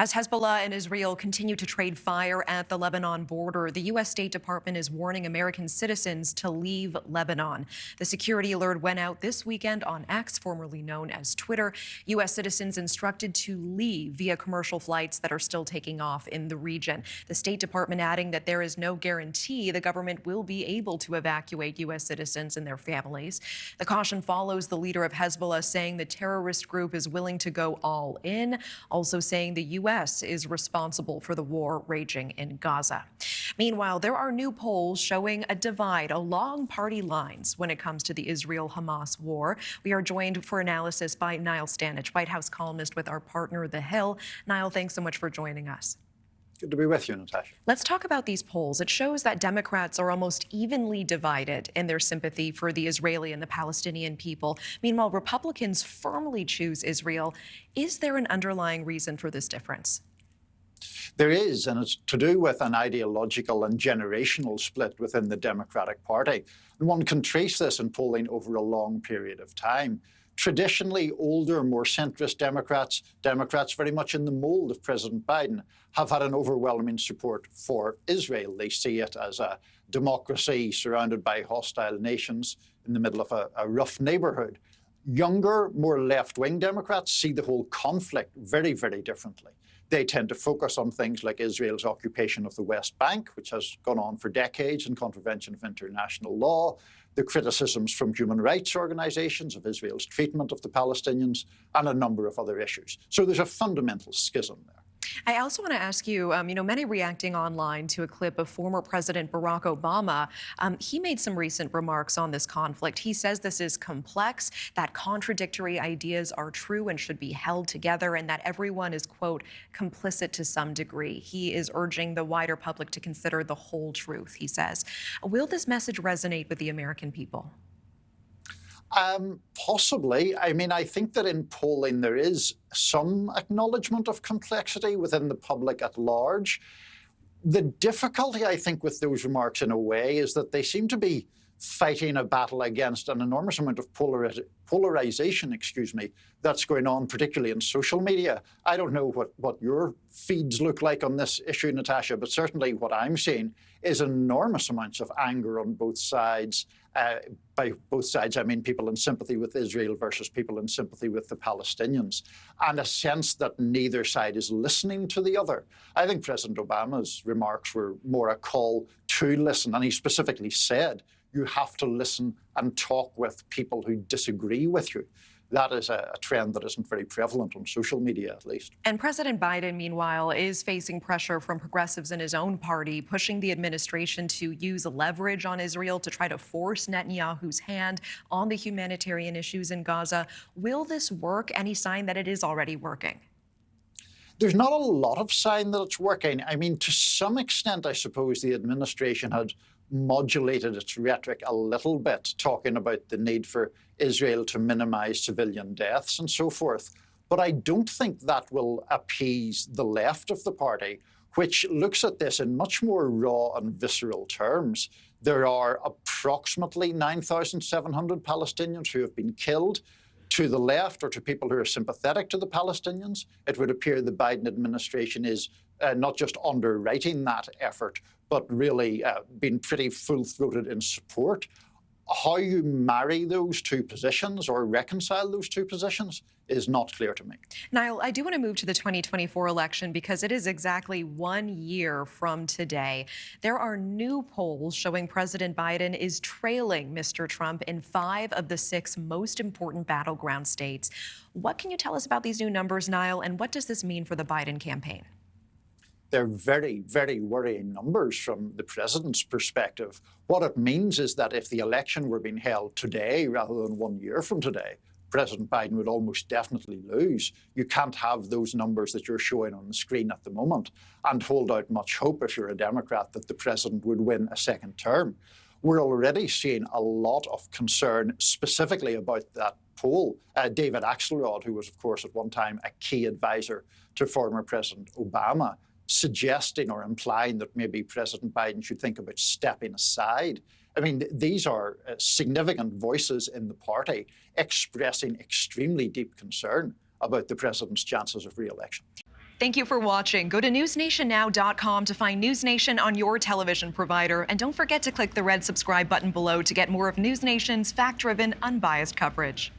As Hezbollah and Israel continue to trade fire at the Lebanon border, the U.S. State Department is warning American citizens to leave Lebanon. The security alert went out this weekend on X, formerly known as Twitter. U.S. citizens instructed to leave via commercial flights that are still taking off in the region. The State Department adding that there is no guarantee the government will be able to evacuate U.S. citizens and their families. The caution follows the leader of Hezbollah saying the terrorist group is willing to go all in, also saying the U.S. is responsible for the war raging in Gaza. Meanwhile, there are new polls showing a divide along party lines when it comes to the Israel-Hamas war. We are joined for analysis by Niall Stanage, White House columnist with our partner, The Hill. Niall, thanks so much for joining us. Good to be with you, Natasha. Let's talk about these polls. It shows that Democrats are almost evenly divided in their sympathy for the Israeli and the Palestinian people. Meanwhile, Republicans firmly choose Israel. Is there an underlying reason for this difference? There is, and it's to do with an ideological and generational split within the Democratic Party. And one can trace this in polling over a long period of time. Traditionally, older, more centrist Democrats very much in the mold of President Biden, have had an overwhelming support for Israel. They see it as a democracy surrounded by hostile nations in the middle of a rough neighborhood. Younger, more left-wing Democrats see the whole conflict very, very differently. They tend to focus on things like Israel's occupation of the West Bank, which has gone on for decades in contravention of international law, the criticisms from human rights organizations of Israel's treatment of the Palestinians, and a number of other issues. So there's a fundamental schism there. I also want to ask you, many reacting online to a clip of former President Barack Obama. He made some recent remarks on this conflict. He says this is complex, that contradictory ideas are true and should be held together, and that everyone is, quote, complicit to some degree. He is urging the wider public to consider the whole truth, he says. Will this message resonate with the American people? Possibly. I mean, I think that in polling there is some acknowledgement of complexity within the public at large. The difficulty, I think, with those remarks in a way is that they seem to be fighting a battle against an enormous amount of polarization, that's going on, particularly in social media. I don't know what your feeds look like on this issue, Natasha, but certainly what I'm seeing is enormous amounts of anger on both sides. By both sides, I mean people in sympathy with Israel versus people in sympathy with the Palestinians, and a sense that neither side is listening to the other. I think President Obama's remarks were more a call to listen, and he specifically said, you have to listen and talk with people who disagree with you. That is a trend that isn't very prevalent on social media, at least. And President Biden, meanwhile, is facing pressure from progressives in his own party, pushing the administration to use leverage on Israel to try to force Netanyahu's hand on the humanitarian issues in Gaza. Will this work? Any sign that it is already working? There's not a lot of sign that it's working. I mean, to some extent, I suppose the administration had modulated its rhetoric a little bit, talking about the need for Israel to minimize civilian deaths and so forth. But I don't think that will appease the left of the party, which looks at this in much more raw and visceral terms. There are approximately 9,700 Palestinians who have been killed. To the left, or to people who are sympathetic to the Palestinians, it would appear the Biden administration is not just underwriting that effort, but really being pretty full-throated in support. How you marry those two positions or reconcile those two positions is not clear to me. Niall, I do want to move to the 2024 election because it is exactly 1 year from today. There are new polls showing President Biden is trailing Mr. Trump in 5 of the 6 most important battleground states. What can you tell us about these new numbers, Niall, and what does this mean for the Biden campaign? They're very, very worrying numbers from the president's perspective. What it means is that if the election were being held today rather than 1 year from today, President Biden would almost definitely lose. You can't have those numbers that you're showing on the screen at the moment and hold out much hope if you're a Democrat that the president would win a second term. We're already seeing a lot of concern specifically about that poll. David Axelrod, who was, of course, at one time a key advisor to former President Obama, suggesting or implying that maybe President Biden should think about stepping aside. I mean, these are significant voices in the party expressing extremely deep concern about the president's chances of re-election. Thank you for watching. Go to newsnationnow.com to find News Nation on your television provider. And don't forget to click the red subscribe button below to get more of News Nation's fact-driven, unbiased coverage.